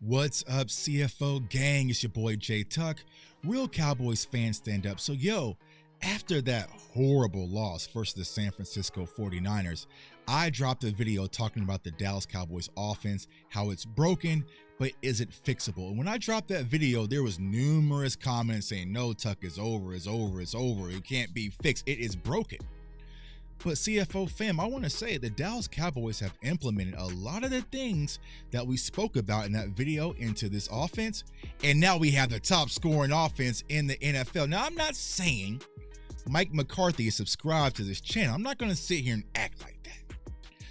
What's up, CFO gang? It's your boy Jay Tuck. Real Cowboys fans stand up. So, after that horrible loss versus the San Francisco 49ers, I dropped a video talking about the Dallas Cowboys offense, how it's broken, but is it fixable? And when I dropped that video, there was numerous comments saying, no, Tuck, is over. It can't be fixed. It is broken. But CFO fam, I want to say the Dallas Cowboys have implemented a lot of the things that we spoke about in that video into this offense. And now we have the top scoring offense in the NFL. Now, I'm not saying Mike McCarthy is subscribed to this channel. I'm not going to sit here and act like that.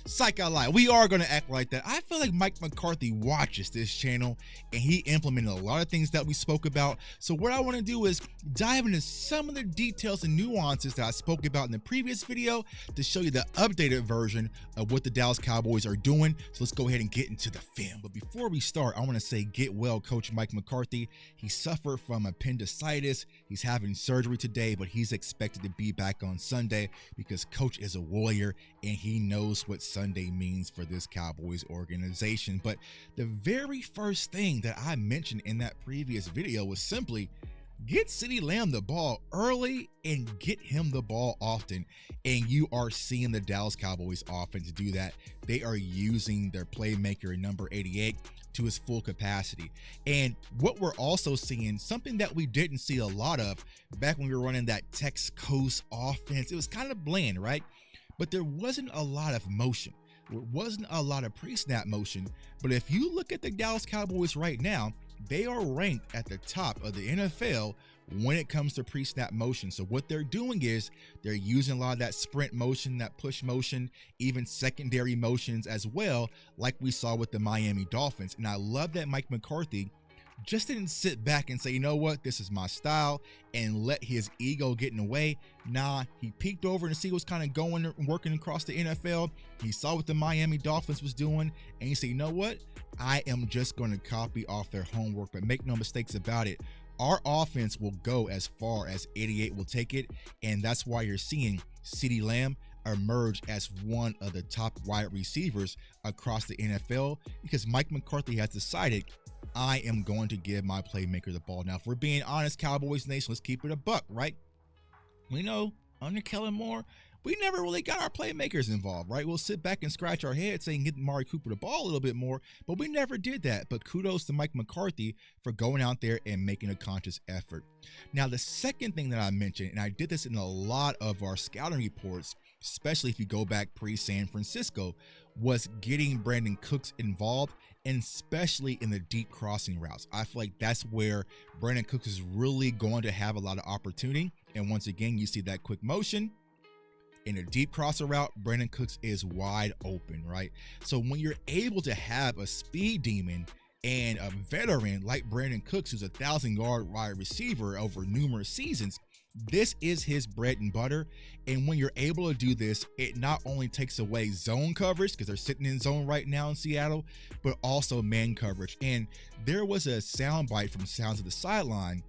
Psych, I lie. We are going to act like that. I feel like Mike McCarthy watches this channel and he implemented a lot of things that we spoke about. So what I want to do is dive into some of the details and nuances that I spoke about in the previous video to show you the updated version of what the Dallas Cowboys are doing. So let's go ahead and get into the film. But before we start, I want to say get well, Coach Mike McCarthy. He suffered from appendicitis. He's having surgery today, but he's expected to be back on Sunday because Coach is a warrior and he knows what Sunday means for this Cowboys organization. But the very first thing that I mentioned in that previous video was simply get CeeDee Lamb the ball early and get him the ball often. And you are seeing the Dallas Cowboys offense do that. They are using their playmaker number 88 to his full capacity. And what we're also seeing, something that we didn't see a lot of back when we were running that Tex Coast offense, it was kind of bland, right? But there wasn't a lot of motion. There wasn't a lot of pre-snap motion. But if you look at the Dallas Cowboys right now, they are ranked at the top of the NFL when it comes to pre-snap motion. So what they're doing is they're using a lot of that sprint motion, that push motion, even secondary motions as well, like we saw with the Miami Dolphins. And I love that Mike McCarthy just didn't sit back and say, you know what, this is my style, and let his ego get in the way. Nah, he peeked over and see what's kind of going and working across the NFL. He saw what the Miami Dolphins was doing, and he said, you know what, I am just going to copy off their homework. But make no mistakes about it, our offense will go as far as 88 will take it, and that's why you're seeing CeeDee Lamb emerge as one of the top wide receivers across the NFL, because Mike McCarthy has decided, I am going to give my playmaker the ball. Now, if we're being honest, Cowboys Nation, let's keep it a buck, right? We know under Kellen Moore, we never really got our playmakers involved, right? We'll sit back and scratch our heads saying get Amari Cooper the ball a little bit more, but we never did that. But kudos to Mike McCarthy for going out there and making a conscious effort. Now, the second thing that I mentioned, and I did this in a lot of our scouting reports, especially if you go back pre-San Francisco, was getting Brandon Cooks involved, and especially in the deep crossing routes. I feel like that's where Brandon Cooks is really going to have a lot of opportunity. And once again, you see that quick motion. In a deep crosser route, Brandon Cooks is wide open, right? So when you're able to have a speed demon and a veteran like Brandon Cooks, who's a 1,000-yard wide receiver over numerous seasons, this is his bread and butter. And when you're able to do this, it not only takes away zone coverage, because they're sitting in zone right now in Seattle, but also man coverage. And there was a soundbite from Sounds of the Sideline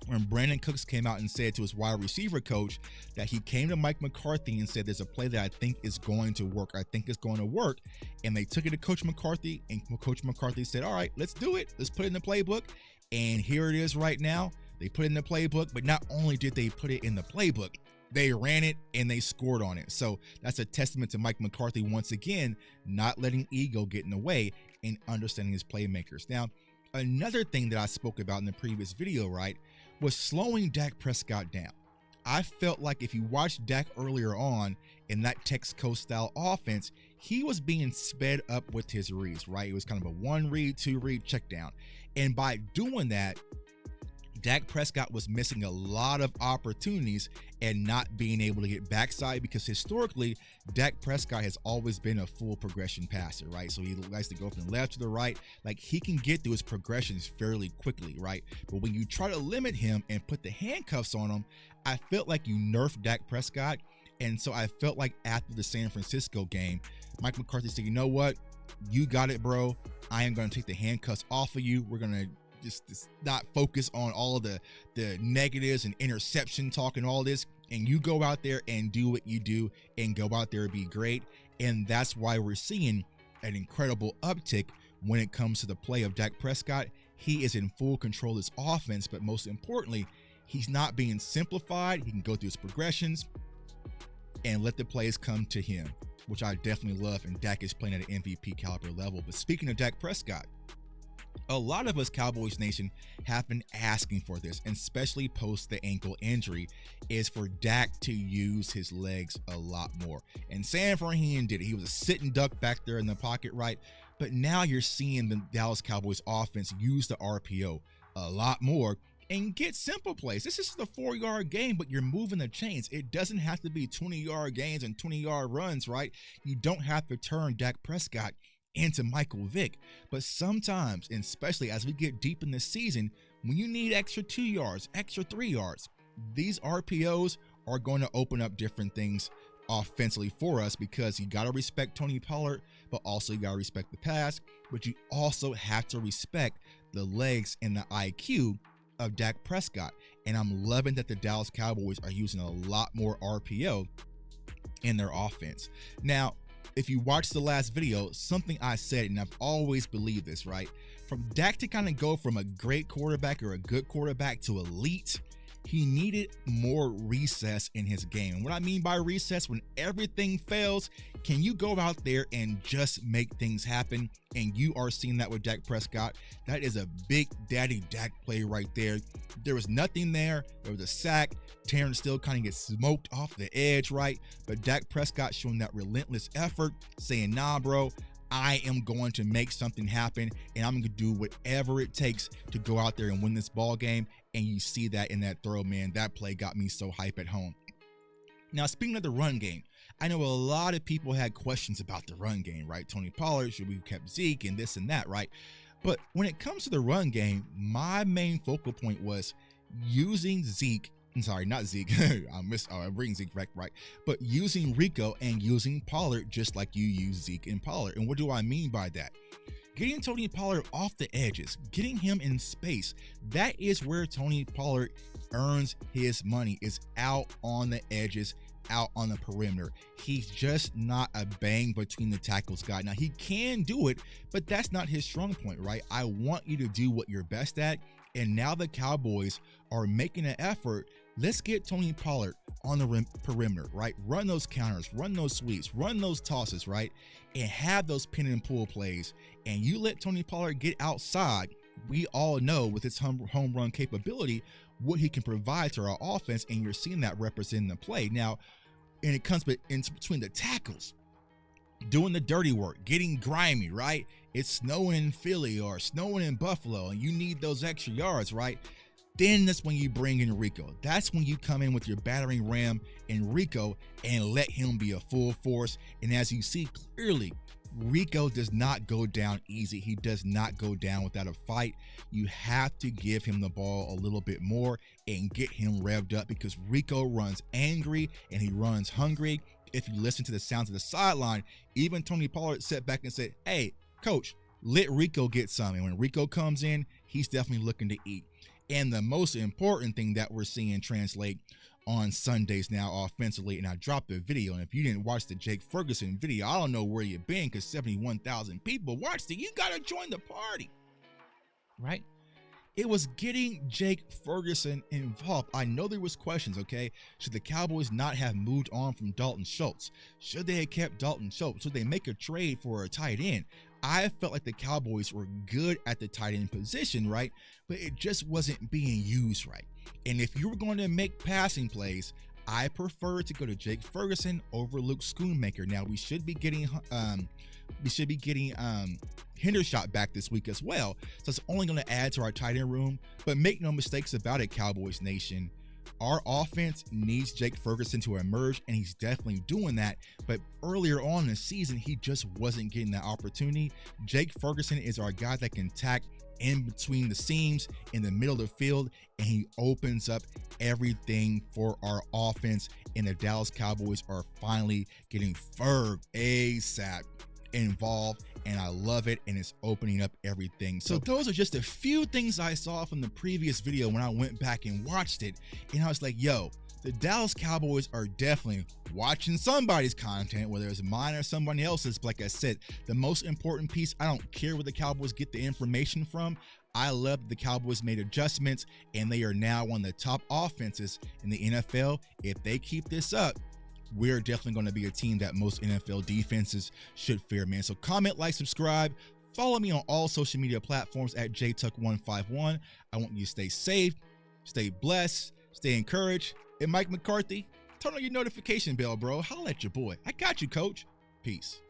when Brandon Cooks came out and said to his wide receiver coach that he came to Mike McCarthy and said, there's a play that I think is going to work. I think it's going to work. And they took it to Coach McCarthy, and Coach McCarthy said, all right, let's do it. Let's put it in the playbook. And here it is right now. They put it in the playbook, but not only did they put it in the playbook, they ran it and they scored on it. So that's a testament to Mike McCarthy once again, not letting ego get in the way and understanding his playmakers. Now, another thing that I spoke about in the previous video, right, was slowing Dak Prescott down. I felt like if you watched Dak earlier on in that Tex Coast style offense, he was being sped up with his reads, right? It was kind of a 1 read, 2 read, check down. And by doing that, Dak Prescott was missing a lot of opportunities and not being able to get backside, because historically, Dak Prescott has always been a full progression passer, right? So he likes to go from the left to the right. Like, he can get through his progressions fairly quickly, right? But when you try to limit him and put the handcuffs on him, I felt like you nerfed Dak Prescott. And so I felt like after the San Francisco game, Mike McCarthy said, you know what? You got it, bro. I am going to take the handcuffs off of you. We're going to just not focus on all of the negatives and interception talk and all this, and you go out there and do what you do and go out there and be great. And that's why we're seeing an incredible uptick when it comes to the play of Dak Prescott. He is in full control of his offense, but most importantly, he's not being simplified. He can go through his progressions and let the plays come to him, which I definitely love, and Dak is playing at an MVP caliber level. But speaking of Dak Prescott, a lot of us Cowboys Nation have been asking for this, and especially post the ankle injury, is for Dak to use his legs a lot more. And San Fran did it. He was a sitting duck back there in the pocket, right? But now you're seeing the Dallas Cowboys offense use the RPO a lot more and get simple plays. This is a 4-yard game, but you're moving the chains. It doesn't have to be 20-yard gains and 20-yard runs, right? You don't have to turn Dak Prescott into Michael Vick. But sometimes, and especially as we get deep in the season, when you need extra 2 yards, extra 3 yards, these RPOs are going to open up different things offensively for us, because you got to respect Tony Pollard, but also you got to respect the pass, but you also have to respect the legs and the IQ of Dak Prescott. And I'm loving that the Dallas Cowboys are using a lot more RPO in their offense. Now, if you watch the last video, something I said, and I've always believed this, right? From Dak to kind of go from a great quarterback or a good quarterback to elite, he needed more recess in his game. And what I mean by recess, when everything fails, can you go out there and just make things happen? And you are seeing that with Dak Prescott. That is a big daddy Dak play right there. There was nothing there. There was a sack. Terrence still kind of gets smoked off the edge, right? But Dak Prescott showing that relentless effort, saying, nah, bro, I am going to make something happen, and I'm going to do whatever it takes to go out there and win this ball game. And you see that in that throw, man. That play got me so hype at home. Now, speaking of the run game, I know a lot of people had questions about the run game, right? Tony Pollard, should we have kept Zeke and this and that, right? But when it comes to the run game, my main focal point was using Zeke. I'm sorry, not Zeke. I'm bringing Zeke back, right? But using Rico and using Pollard just like you use Zeke and Pollard. And what do I mean by that? Getting Tony Pollard off the edges, getting him in space. That is where Tony Pollard earns his money, is out on the edges, out on the perimeter. He's just not a bang between the tackles guy. Now, he can do it, but that's not his strong point, right? I want you to do what you're best at. And now the Cowboys are making an effort. Let's get Tony Pollard on the perimeter, right? Run those counters, run those sweeps, run those tosses, right? And have those pin and pull plays. And you let Tony Pollard get outside. We all know with his home run capability, what he can provide to our offense. And you're seeing that represent the play. Now, and it comes in between the tackles, doing the dirty work, getting grimy, right? It's snowing in Philly or snowing in Buffalo, and you need those extra yards, right? Then that's when you bring in Rico. That's when you come in with your battering ram in Rico and let him be a full force. And as you see clearly, Rico does not go down easy. He does not go down without a fight. You have to give him the ball a little bit more and get him revved up, because Rico runs angry and he runs hungry. If you listen to the sounds of the sideline, even Tony Pollard sat back and said, hey, coach, let Rico get some. And when Rico comes in, he's definitely looking to eat. And the most important thing that we're seeing translate on Sundays now offensively, and I dropped a video, and if you didn't watch the Jake Ferguson video, I don't know where you've been, because 71,000 people watched it. You got to join the party, right? It was getting Jake Ferguson involved. I know there was questions, okay? Should the Cowboys not have moved on from Dalton Schultz? Should they have kept Dalton Schultz? Should they make a trade for a tight end? I felt like the Cowboys were good at the tight end position, right? But it just wasn't being used right. And if you were going to make passing plays, I prefer to go to Jake Ferguson over Luke Schoonmaker. Now, we should be getting Hendershot back this week as well. So it's only going to add to our tight end room. But make no mistakes about it, Cowboys Nation. Our offense needs Jake Ferguson to emerge, and he's definitely doing that. But earlier on in the season, he just wasn't getting that opportunity. Jake Ferguson is our guy that can tack in between the seams in the middle of the field, and he opens up everything for our offense. And the Dallas Cowboys are finally getting Ferg ASAP involved, and I love it, and it's opening up everything. So those are just a few things I saw from the previous video when I went back and watched it, and I was like, yo, the Dallas Cowboys are definitely watching somebody's content, whether it's mine or somebody else's. But like I said, the most important piece, I don't care where the Cowboys get the information from. I love that the Cowboys made adjustments, and they are now one of the top offenses in the NFL. If they keep this up, we're definitely going to be a team that most NFL defenses should fear, man. So comment, like, subscribe. Follow me on all social media platforms at jtuck151. I want you to stay safe, stay blessed, stay encouraged. And Mike McCarthy, turn on your notification bell, bro. Holla at your boy. I got you, coach. Peace.